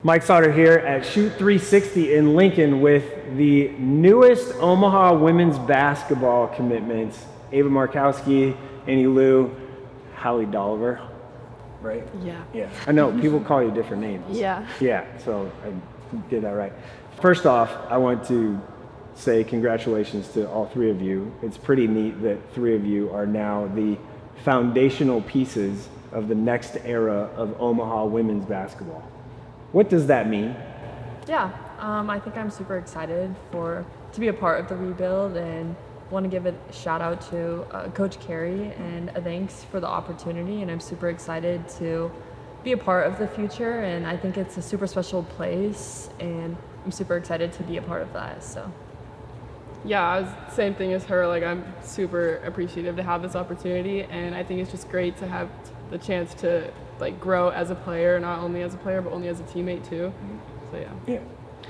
Mike Sautter here at Shoot 360 in Lincoln with the newest Omaha women's basketball commitments, Ava Markowski, Annie Lou, Halle Dolliver, right? Yeah. I know, people call you different names. Yeah. So I did that right. First off, I want to say congratulations to all three of you. It's pretty neat that three of you are now the foundational pieces of the next era of Omaha women's basketball. What does that mean? Yeah, I think I'm super excited to be a part of the rebuild and want to give a shout out to Coach Carey and a thanks for the opportunity. And I'm super excited to be a part of the future. And I think it's a super special place, and I'm super excited to be a part of that. So. Yeah, I was same thing as her. Like, I'm super appreciative to have this opportunity, and I think it's just great to have the chance to grow as a player, not only as a player but only as a teammate too. So yeah.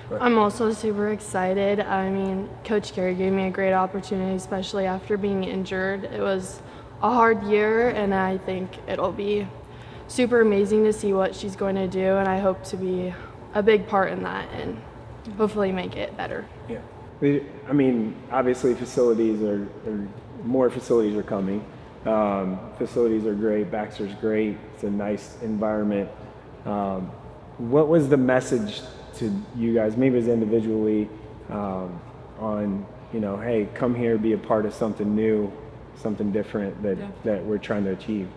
Right. I'm also super excited. I mean, Coach Carey gave me a great opportunity, especially after being injured. It was a hard year, and I think it'll be super amazing to see what she's going to do, and I hope to be a big part in that and hopefully make it better. Yeah. I mean, obviously more facilities are coming. Facilities are great. Baxter's great. It's a nice environment. What was the message to you guys, maybe as individually, on, hey, come here, be a part of something new, something different that we're trying to achieve?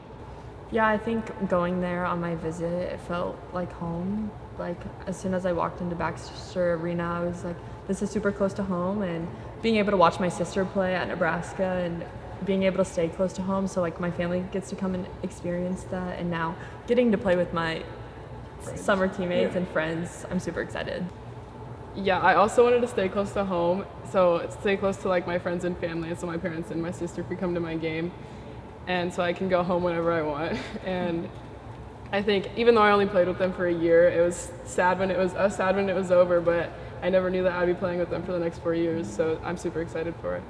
Yeah, I think going there on my visit, it felt like home. Like, as soon as I walked into Baxter Arena, I was like, this is super close to home, and being able to watch my sister play at Nebraska and being able to stay close to home, so like my family gets to come and experience that, and now getting to play with my summer teammates and friends, I'm super excited. Yeah, I also wanted to stay close to home, so stay close to my friends and family, and so my parents and my sister could come to my game, and so I can go home whenever I want. And I think even though I only played with them for a year, it was sad when it was over, but I never knew that I'd be playing with them for the next 4 years, so I'm super excited for it.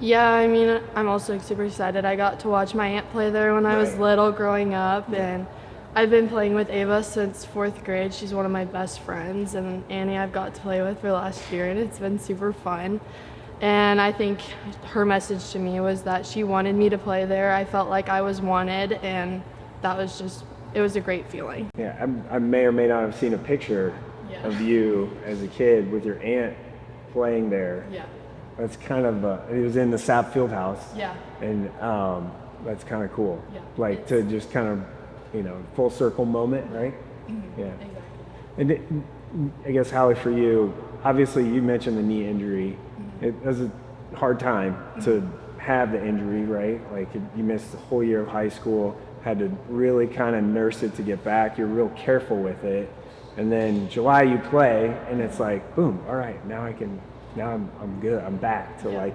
Yeah, I mean, I'm also super excited. I got to watch my aunt play there when I was little growing up, and I've been playing with Ava since 4th grade. She's one of my best friends, and Annie I've got to play with for last year, and it's been super fun. And I think her message to me was that she wanted me to play there. I felt like I was wanted, and that was it was a great feeling. Yeah, I may or may not have seen a picture of you as a kid with your aunt playing there. Yeah. That's kind of, it was in the Sap Fieldhouse. Yeah. And that's kind of cool. Yeah. To just kind of, full circle moment, right? Mm-hmm. Yeah. Exactly. And I guess, Halle, for you, obviously you mentioned the knee injury. Mm-hmm. It was a hard time to have the injury, right? Like, you missed the whole year of high school, had to really kind of nurse it to get back. You're real careful with it. And then July you play, and it's like, boom, all right, now I'm good. I'm back to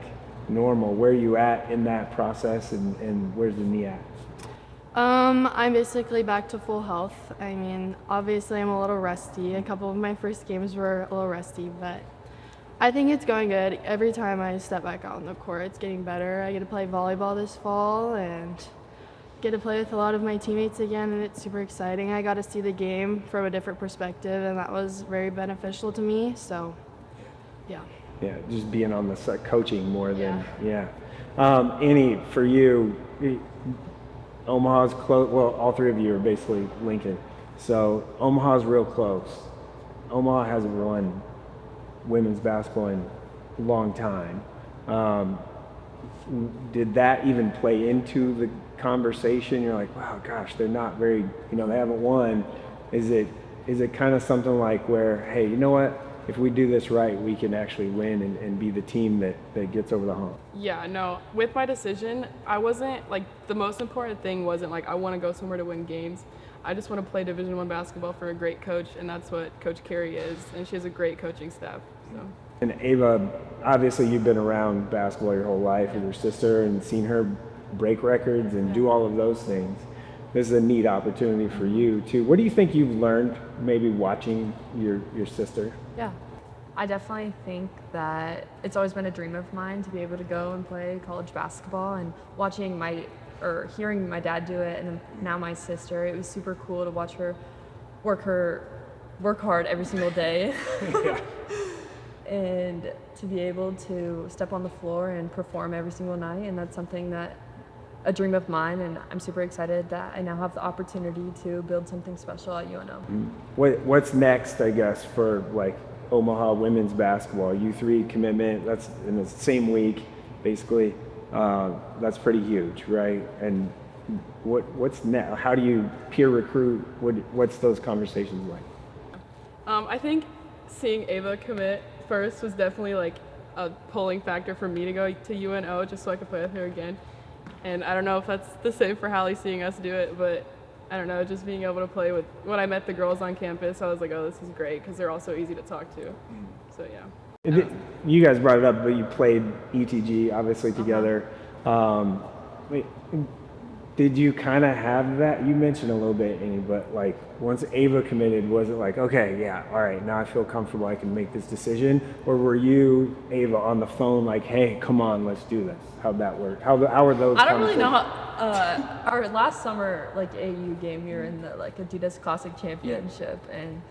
normal. Where are you at in that process, and where's the knee at? I'm basically back to full health. I mean, obviously I'm a little rusty. A couple of my first games were a little rusty, but I think it's going good. Every time I step back out on the court, it's getting better. I get to play volleyball this fall and get to play with a lot of my teammates again, and it's super exciting. I got to see the game from a different perspective, and that was very beneficial to me, so yeah. Yeah, just being on the coaching more than, Annie, for you, Omaha's close. Well, all three of you are basically Lincoln. So Omaha's real close. Omaha hasn't won women's basketball in a long time. Did that even play into the conversation? You're like, wow, gosh, they're not very, they haven't won. Is it kind of something like where, hey, you know what? If we do this right, we can actually win and be the team that gets over the hump? Yeah, no, with my decision, I wasn't, the most important thing wasn't, I want to go somewhere to win games. I just want to play Division I basketball for a great coach, and that's what Coach Carey is, and she has a great coaching staff, so. And Ava, obviously you've been around basketball your whole life with your sister and seen her break records and do all of those things. This is a neat opportunity for you too. What do you think you've learned maybe watching your sister? Yeah, I definitely think that it's always been a dream of mine to be able to go and play college basketball, and hearing my dad do it, and now my sister, it was super cool to watch her work her work hard every single day. Yeah. And to be able to step on the floor and perform every single night, and that's something that a dream of mine, and I'm super excited that I now have the opportunity to build something special at UNO. What's next, I guess, for like Omaha women's basketball? U3 commitment, that's in the same week, basically. That's pretty huge, right? And what's next? How do you peer recruit? What's those conversations like? I think seeing Ava commit first was definitely like a pulling factor for me to go to UNO just so I could play with her again. And I don't know if that's the same for Halle seeing us do it, but I don't know, just being able to play with, when I met the girls on campus, I was like, oh, this is great because they're all so easy to talk to. So yeah. You guys brought it up, but you played ETG obviously together. Wait, did you kind of have that? You mentioned a little bit, Amy, but like once Ava committed, was it like, okay, yeah, all right, now I feel comfortable, I can make this decision? Or were you, Ava, on the phone like, hey, come on, let's do this? How'd that work? How were those? I don't really know how. Our last summer, like AU game, we were in the like Adidas Classic Championship, and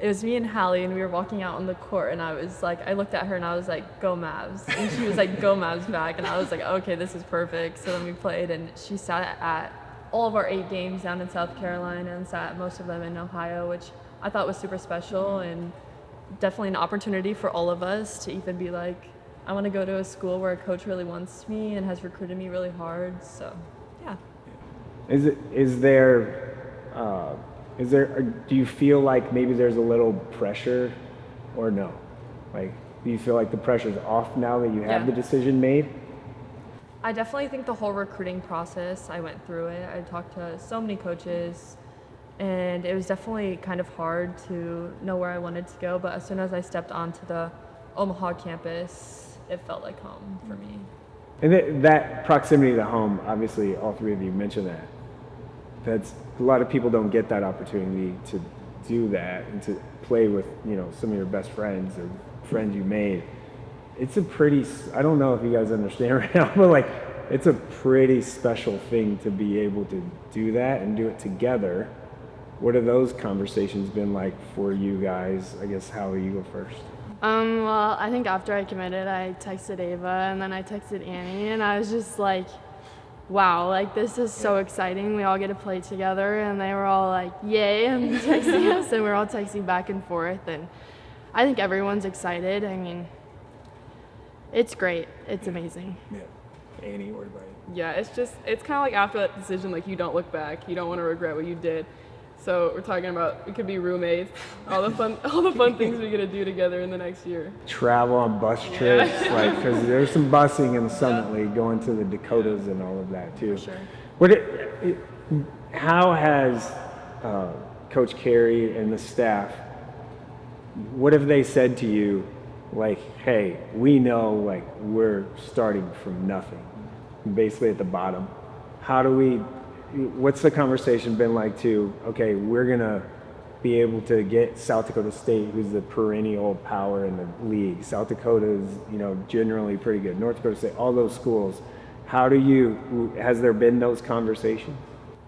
it was me and Halle, and we were walking out on the court, and I was like, I looked at her and I was like, go Mavs, and she was like, go Mavs back, and I was like, okay, this is perfect. So then we played, and she sat at all of our 8 games down in South Carolina and sat most of them in Ohio, which I thought was super special and definitely an opportunity for all of us to even be like, I want to go to a school where a coach really wants me and has recruited me really hard. So, yeah. Do you feel like maybe there's a little pressure or no? Like, do you feel like the pressure's off now that you have the decision made? I definitely think the whole recruiting process, I went through it. I talked to so many coaches, and it was definitely kind of hard to know where I wanted to go. But as soon as I stepped onto the Omaha campus, it felt like home for me. And that proximity to home, obviously all three of you mentioned that. That's a lot of people don't get that opportunity to do that and to play with, some of your best friends or friends you made. It's a pretty, I don't know if you guys understand right now, but like, it's a pretty special thing to be able to do that and do it together. What have those conversations been like for you guys? I guess, Halle, you go first. Well, I think after I committed, I texted Ava and then I texted Annie, and I was just like, wow, like this is so exciting. We all get to play together, and they were all like, yay, and texting us, and we're all texting back and forth, and I think everyone's excited. I mean, it's great. It's amazing. Yeah. Annie, what about you? Yeah, it's kind of like after that decision, like you don't look back, you don't want to regret what you did. So we're talking about, we could be roommates, all the fun things we get to do together in the next year. Travel on bus trips, because there's some busing in the Summit League, going to the Dakotas and all of that too. For sure. How has Coach Carey and the staff, what have they said to you? Like, hey, we know like we're starting from nothing, basically at the bottom. What's the conversation been like to, okay, we're going to be able to get South Dakota State, who's the perennial power in the league. South Dakota is, generally pretty good. North Dakota State, all those schools. Has there been those conversations?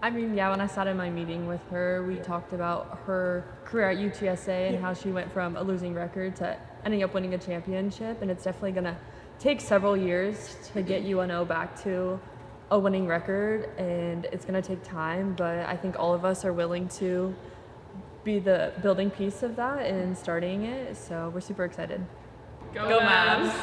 I mean, yeah, when I sat in my meeting with her, we talked about her career at UTSA and how she went from a losing record to ending up winning a championship. And it's definitely going to take several years to get UNO back to a winning record, and it's going to take time, but I think all of us are willing to be the building piece of that and starting it, so we're super excited. Go Mavs!